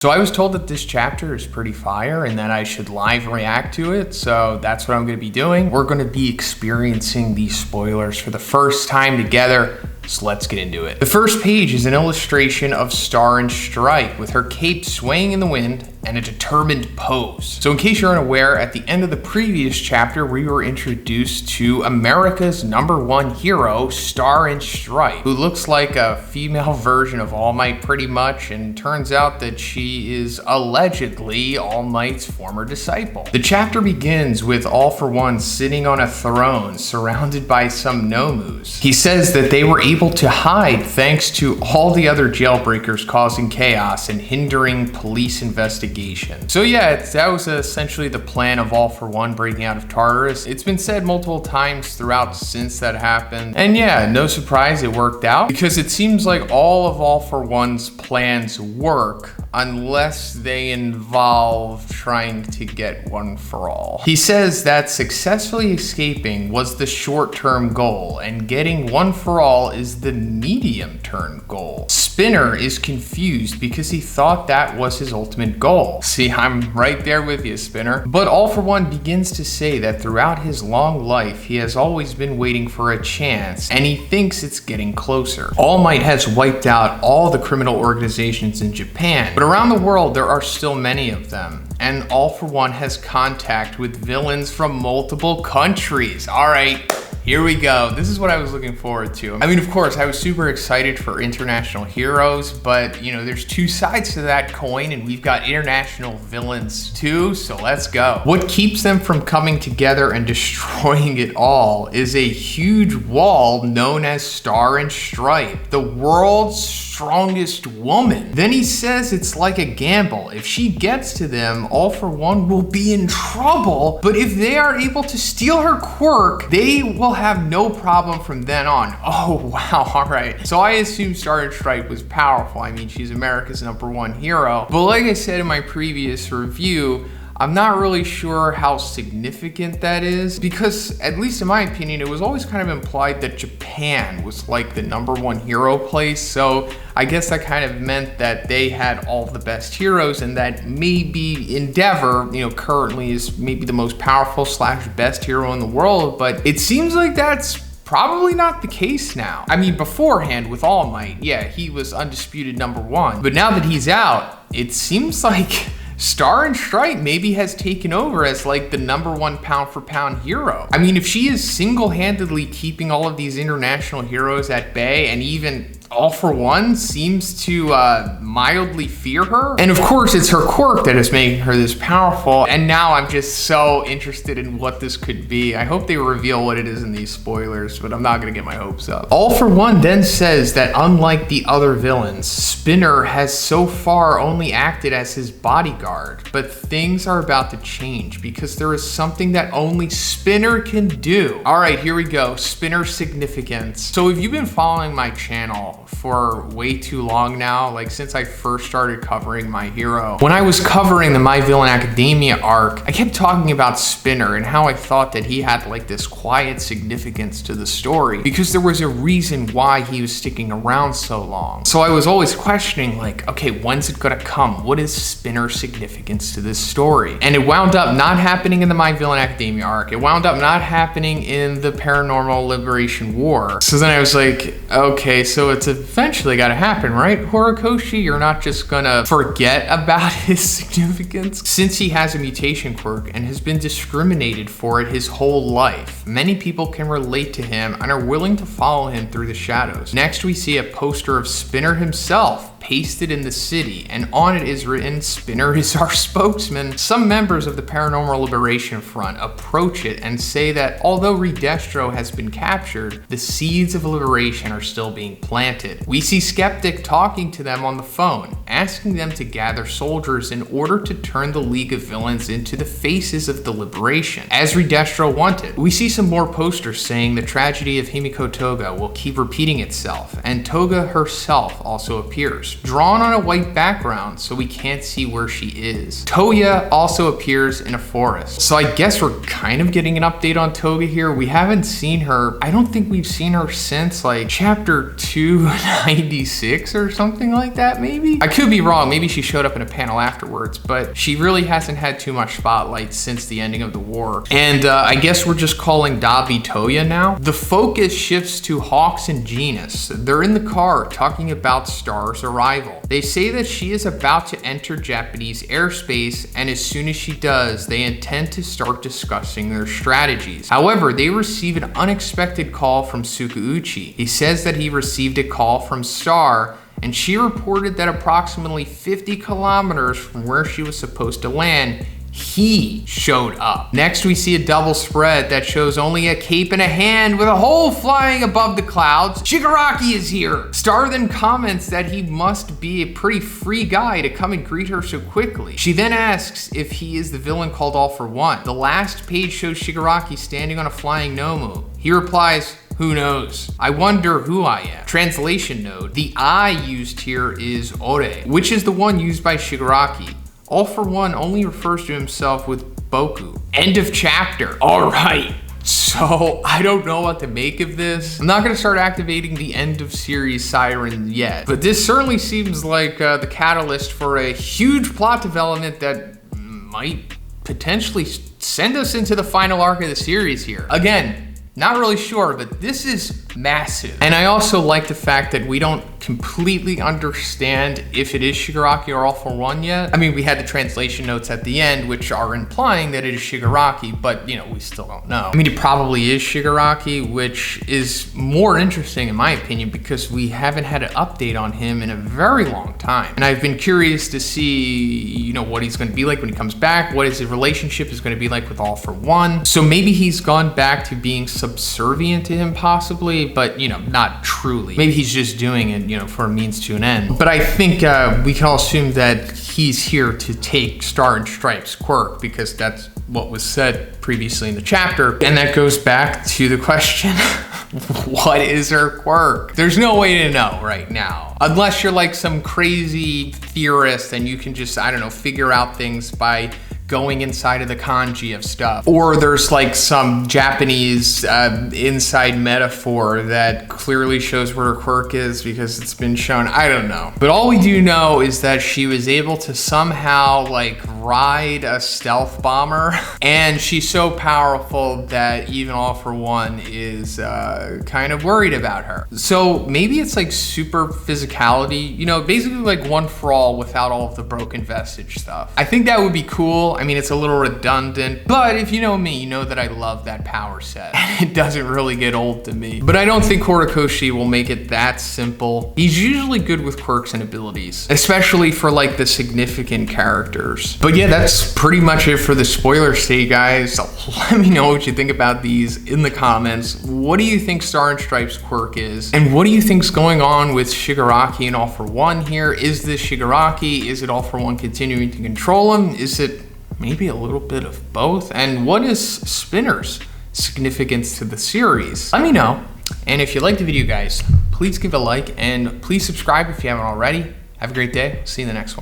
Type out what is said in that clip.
So I was told that this chapter is pretty fire and that I should live react to it, so that's what I'm going to be doing. We're going to be experiencing these spoilers for the first time together, so let's get into it. The first page is an illustration of Star and Stripe with her cape swaying in the wind and a determined pose. So in case you're unaware, at the end of the previous chapter, we were introduced to America's #1 hero, Star and Stripe, who looks like a female version of All Might pretty much, and turns out that she is allegedly All Might's former disciple. The chapter begins with All for One sitting on a throne surrounded by some Nomus. He says that they were able to hide thanks to all the other jailbreakers causing chaos and hindering police investigation. So yeah, that was essentially the plan of All for One breaking out of Tartarus. It's been said multiple times throughout since that happened. And yeah, no surprise it worked out, because it seems like All for One's plans work unless they involve trying to get One for All. He says that successfully escaping was the short-term goal and getting One for All is the medium-term goal. Spinner is confused because he thought that was his ultimate goal. See, I'm right there with you, Spinner. But All for One begins to say that throughout his long life, he has always been waiting for a chance, and he thinks it's getting closer. All Might has wiped out all the criminal organizations in Japan, but around the world, there are still many of them. And All for One has contact with villains from multiple countries. All right. Here we go. This is what I was looking forward to. I mean, of course, I was super excited for international heroes, but you know, there's two sides to that coin, and we've got international villains too, so let's go. What keeps them from coming together and destroying it all is a huge wall known as Star and Stripe, the world's strongest woman. Then he says it's like a gamble. If she gets to them, All for One will be in trouble, but if they are able to steal her quirk, they will have no problem from then on. Oh wow, all right. So I assume Star and Stripe was powerful. I mean, she's America's #1 hero. But like I said in my previous review, I'm not really sure how significant that is, because at least in my opinion, it was always kind of implied that Japan was like the #1 hero place. So I guess that kind of meant that they had all the best heroes, and that maybe Endeavor, you know, currently is maybe the most powerful / best hero in the world. But it seems like that's probably not the case now. I mean, beforehand with All Might, yeah, he was undisputed #1. But now that he's out, it seems like Star and Stripe maybe has taken over as like the #1 pound for pound hero. I mean, if she is single-handedly keeping all of these international heroes at bay, and even All for One seems to mildly fear her. And of course, it's her quirk that is making her this powerful. And now I'm just so interested in what this could be. I hope they reveal what it is in these spoilers, but I'm not gonna get my hopes up. All for One then says that unlike the other villains, Spinner has so far only acted as his bodyguard, but things are about to change because there is something that only Spinner can do. All right, here we go, Spinner's significance. So if you've been following my channel for way too long now, like since I first started covering My Hero, when I was covering the My Villain Academia arc, I kept talking about Spinner and how I thought that he had like this quiet significance to the story because there was a reason why he was sticking around so long. So I was always questioning like, okay, when's it gonna come? What is Spinner's significance to this story? And it wound up not happening in the My Villain Academia arc. It wound up not happening in the Paranormal Liberation War. So then I was like, okay, so it's eventually gotta happen, right? Horikoshi, you're not just gonna forget about his significance. Since he has a mutation quirk and has been discriminated for it his whole life, many people can relate to him and are willing to follow him through the shadows. Next, we see a poster of Spinner himself pasted in the city, and on it is written, "Spinner is our spokesman." Some members of the Paranormal Liberation Front approach it and say that although Redestro has been captured, the seeds of liberation are still being planted. We see Skeptic talking to them on the phone, asking them to gather soldiers in order to turn the League of Villains into the faces of the liberation, as Redestro wanted. We see some more posters saying the tragedy of Himiko Toga will keep repeating itself, and Toga herself also appears. appears, drawn on a white background, so we can't see where she is. Toya also appears in a forest. So I guess we're kind of getting an update on Toga here. We haven't seen her, I don't think we've seen her since like chapter 296 or something like that, maybe? I could be wrong, maybe she showed up in a panel afterwards, but she really hasn't had too much spotlight since the ending of the war. And I guess we're just calling Dabi Toya now. The focus shifts to Hawks and Genus. They're in the car talking about Star's arrival. They say that she is about to enter Japanese airspace, and as soon as she does, they intend to start discussing their strategies. However, they receive an unexpected call from Tsukauchi. He says that he received a call from Star, and she reported that approximately 50 kilometers from where she was supposed to land, he showed up. Next, we see a double spread that shows only a cape and a hand with a hole flying above the clouds. Shigaraki is here. Star then comments that he must be a pretty free guy to come and greet her so quickly. She then asks if he is the villain called All for One. The last page shows Shigaraki standing on a flying Nomu. He replies, "Who knows? I wonder who I am." Translation note, the I used here is Ore, which is the one used by Shigaraki. All for One only refers to himself with Boku. End of chapter. All right. So I don't know what to make of this. I'm not gonna start activating the end of series siren yet, but this certainly seems like the catalyst for a huge plot development that might potentially send us into the final arc of the series here. Again, not really sure, but this is massive. And I also like the fact that we don't completely understand if it is Shigaraki or All for One yet. I mean, we had the translation notes at the end, which are implying that it is Shigaraki, but you know, we still don't know. I mean, it probably is Shigaraki, which is more interesting in my opinion, because we haven't had an update on him in a very long time. And I've been curious to see, you know, what he's gonna be like when he comes back, what his relationship is gonna be like with All for One. So maybe he's gone back to being subservient to him possibly, but you know, not truly. Maybe he's just doing it, you know, for a means to an end. But I think we can all assume that he's here to take Star and Stripes' quirk, because that's what was said previously in the chapter. And that goes back to the question, what is her quirk? There's no way to know right now. Unless you're like some crazy theorist and you can just, I don't know, figure out things by going inside of the kanji of stuff. Or there's like some Japanese inside metaphor that clearly shows what her quirk is because it's been shown. I don't know. But all we do know is that she was able to somehow like ride a stealth bomber, and she's so powerful that even All for One is kind of worried about her. So maybe it's like super physicality, you know, basically like One for All without all of the broken vestige stuff. I think that would be cool. I mean, it's a little redundant, but if you know me, you know that I love that power set. It doesn't really get old to me. But I don't think Horikoshi will make it that simple. He's usually good with quirks and abilities, especially for like the significant characters. But yeah, that's pretty much it for the spoiler state, guys. Let me know what you think about these in the comments. What do you think Star and Stripes' quirk is? And what do you think's going on with Shigaraki and All for One here? Is this Shigaraki? Is it All for One continuing to control him? Is it maybe a little bit of both? And what is Spinner's significance to the series? Let me know. And if you liked the video, guys, please give a like and please subscribe if you haven't already. Have a great day. See you in the next one.